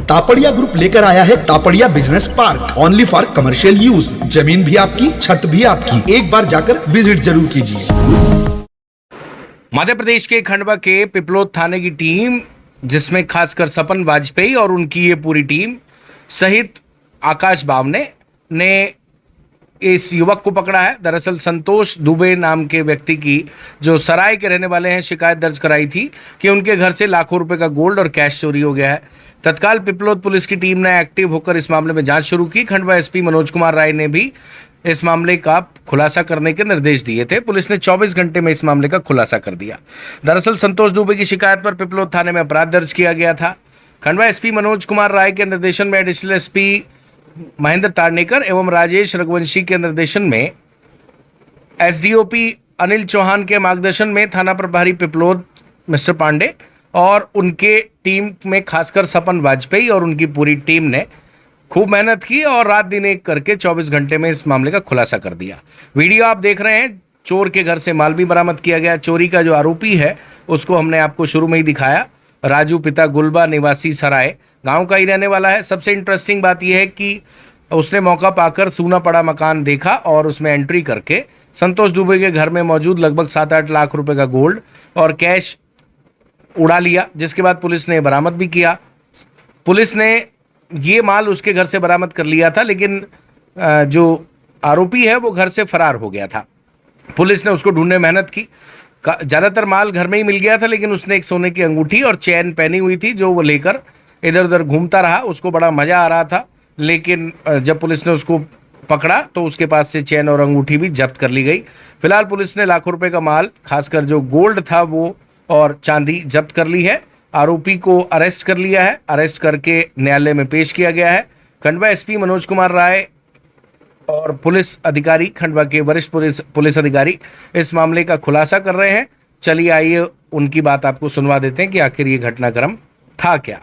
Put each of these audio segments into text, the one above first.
Tapadia group लेकर आया है Tapadia business park, only for commercial use. जमीन भी आपकी, छत भी आपकी। एक बार जाकर विजिट जरूर कीजिए। मध्य प्रदेश के खंडवा के पिपलोद थाने की टीम, जिसमें खासकर सपन वाजपेयी और उनकी ये पूरी टीम सहित आकाश बावने ने इस युवक को पकड़ा है। दरअसल संतोष दुबे नाम के व्यक्ति की, जो सराय के रहने वाले हैं, शिकायत दर्ज कराई थी कि उनके घर से लाखों रुपए का गोल्ड और कैश चोरी हो गया है। तत्काल पिपलोद पुलिस की टीम ने एक्टिव होकर इस मामले में जांच शुरू की। खंडवा एसपी मनोज कुमार राय ने भी इस मामले का खुलासा करने के निर्देश दिए थे। पुलिस ने 24 घंटे में इस मामले का खुलासा कर दिया। दरअसल संतोष दुबे की शिकायत पर पिपलोद थाने में अपराध दर्ज किया गया था। खंडवा एसपी मनोज कुमार राय के निर्देशन में एडिशनल एसपी महेंद्र ताड़नेकर एवं राजेश रघुवंशी के निर्देशन में एसडीओपी अनिल चौहान के मार्गदर्शन में थाना प्रभारी पिपलोद मिस्टर पांडे और उनके टीम में खासकर सपन वाजपेयी और उनकी पूरी टीम ने खूब मेहनत की और रात दिन एक करके 24 घंटे में इस मामले का खुलासा कर दिया। वीडियो आप देख रहे हैं। चोर के घर से माल भी बरामद किया गया। चोरी का जो आरोपी है उसको हमने आपको शुरू में ही दिखाया। राजू पिता गुलबा निवासी सराय गांव का ही रहने वाला है। सबसे इंटरेस्टिंग बात यह है कि उसने मौका पाकर सूना पड़ा मकान देखा और उसमें एंट्री करके संतोष दुबे के घर में मौजूद लगभग 7-8 लाख रुपए का गोल्ड और कैश उड़ा लिया, जिसके बाद पुलिस ने बरामद भी किया। पुलिस ने ये माल उसके घर से बरामद कर लिया था, लेकिन जो आरोपी है वो घर से फरार हो गया था। पुलिस ने उसको ढूंढने मेहनत की। ज़्यादातर माल घर में ही मिल गया था, लेकिन उसने एक सोने की अंगूठी और चैन पहनी हुई थी, जो वो लेकर इधर उधर घूमता रहा। उसको बड़ा मज़ा आ रहा था, लेकिन जब पुलिस ने उसको पकड़ा तो उसके पास से चैन और अंगूठी भी जब्त कर ली गई। फिलहाल पुलिस ने लाखों रुपए का माल, खासकर जो गोल्ड था वो और चांदी जब्त कर ली है। आरोपी को अरेस्ट कर लिया है। अरेस्ट करके न्यायालय में पेश किया गया है। खंडवा एसपी मनोज कुमार राय और पुलिस अधिकारी, खंडवा के वरिष्ठ पुलिस अधिकारी इस मामले का खुलासा कर रहे हैं। चलिए आइए उनकी बात आपको सुनवा देते हैं कि आखिर ये घटनाक्रम था क्या।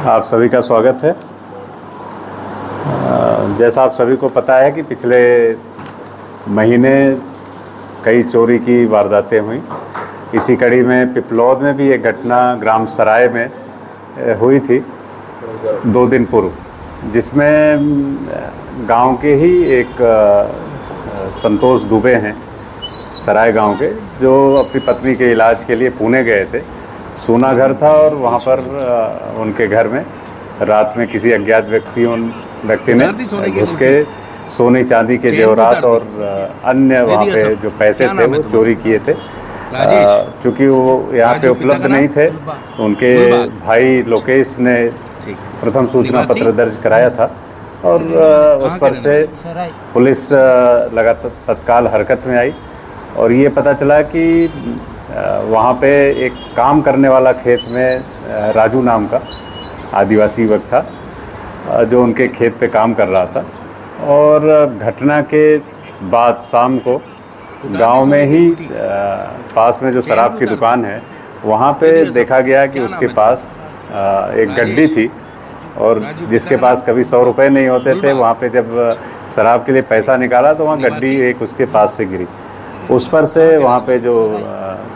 आप सभी का स्वागत है। जैसा आप सभी को पता है कि पिछले महीने कई चोरी की वारदातें हुई। इसी कड़ी में पिपलौद में भी एक घटना ग्राम सराय में हुई थी 2 दिन पूर्व, जिसमें गांव के ही एक संतोष दुबे हैं, सराय गांव के, जो अपनी पत्नी के इलाज के लिए पुणे गए थे। सूना घर था और वहां पर उनके घर में रात में किसी अज्ञात व्यक्ति ने घुस के सोने चांदी के जेवरात और अन्य वहाँ पे जो पैसे थे वो चोरी किए थे। चूँकि वो यहाँ पे उपलब्ध नहीं थे, उनके भाई लोकेश ने प्रथम सूचना पत्र दर्ज कराया था और उस पर से पुलिस लगातार तत्काल हरकत में आई और ये पता चला कि वहाँ पे एक काम करने वाला खेत में राजू नाम का आदिवासी युवक था, जो उनके खेत पे काम कर रहा था। और घटना के बाद शाम को गांव में ही पास में जो शराब की दुकान है वहाँ पे देखा गया कि उसके पास एक गड्डी थी और जिसके पास कभी 100 रुपये नहीं होते थे, वहाँ पे जब शराब के लिए पैसा निकाला तो वहाँ गड्डी एक उसके पास से गिरी। उस पर से वहाँ पे जो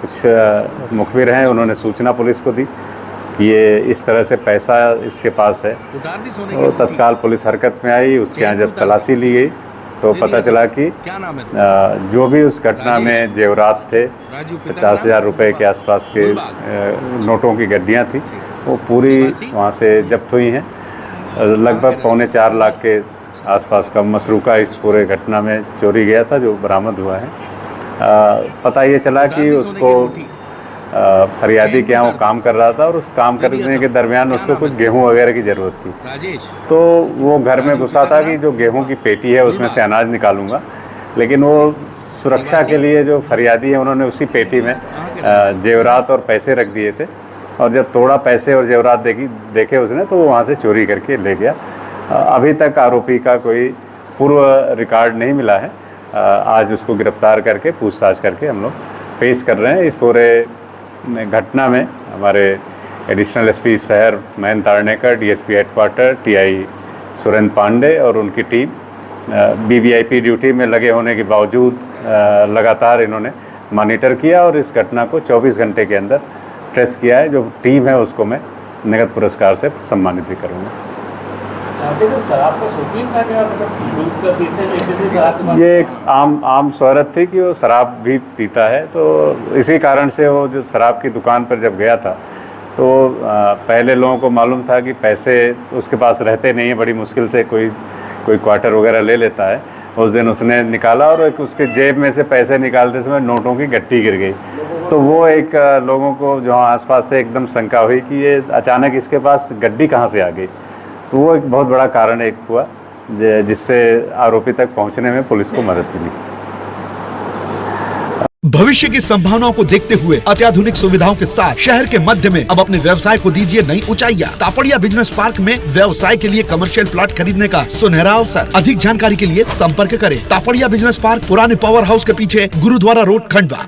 कुछ मुखबिर हैं उन्होंने सूचना पुलिस को दी कि ये इस तरह से पैसा इसके पास है। तो तत्काल पुलिस हरकत में आई। उसके यहाँ जब तलाशी ली गई तो पता चला कि जो भी उस घटना में जेवरात थे, 50,000 रुपये के आसपास के नोटों की गड्डियाँ थी, वो पूरी वहाँ से जब्त हुई हैं। लगभग 3.25 लाख के आसपास का मसरूका इस पूरे घटना में चोरी गया था, जो बरामद हुआ है। पता ये चला कि उसको फरियादी के यहाँ वो काम कर रहा था और उस काम करने के दरमियान उसको कुछ गेहूं वगैरह की ज़रूरत थी। तो वो घर में घुसा था कि जो गेहूं की पेटी है उसमें से अनाज निकालूंगा, लेकिन वो सुरक्षा के लिए जो फरियादी है उन्होंने उसी पेटी में जेवरात और पैसे रख दिए थे और जब तोड़ा पैसे और जेवरात देखे उसने तो वो वहाँ से चोरी करके ले गया। अभी तक आरोपी का कोई पूर्व रिकॉर्ड नहीं मिला है। आज उसको गिरफ्तार करके पूछताछ करके हम लोग पेश कर रहे हैं। इस पूरे घटना में हमारे एडिशनल एसपी शहर Mahendra Tadnekar, DSP headquarter TI Surendra Pandey और उनकी टीम वीवीआईपी ड्यूटी में लगे होने के बावजूद लगातार इन्होंने मॉनिटर किया और इस घटना को 24 घंटे के अंदर ट्रेस किया है। जो टीम है उसको मैं नगद पुरस्कार से सम्मानित भी करूँगा। शराब का शौकीन था क्या? मतलब लोग का पैसे से शराब के बाद ये एक आम शोहरत थी कि वो शराब भी पीता है, तो इसी कारण से वो जो शराब की दुकान पर जब गया था तो पहले लोगों को मालूम था कि पैसे उसके पास रहते नहीं हैं, बड़ी मुश्किल से कोई क्वार्टर वगैरह ले लेता है। उस दिन उसने निकाला और एक उसके जेब में से पैसे निकालते समय नोटों की गट्टी गिर गई, तो वो एक लोगों को जो आसपास थे एकदम शंका हुई कि ये अचानक इसके पास गड्डी कहाँ से आ गई। तो वो एक बहुत बड़ा कारण एक हुआ जिससे आरोपी तक पहुंचने में पुलिस को मदद मिली। भविष्य की संभावनाओं को देखते हुए अत्याधुनिक सुविधाओं के साथ शहर के मध्य में अब अपने व्यवसाय को दीजिए नई ऊंचाइयां। तापड़िया बिजनेस पार्क में व्यवसाय के लिए कमर्शियल प्लॉट खरीदने का सुनहरा अवसर। अधिक जानकारी के लिए संपर्क करें। तापड़िया बिजनेस पार्क, पुराने पावर हाउस के पीछे, गुरुद्वारा रोड, खंडवा।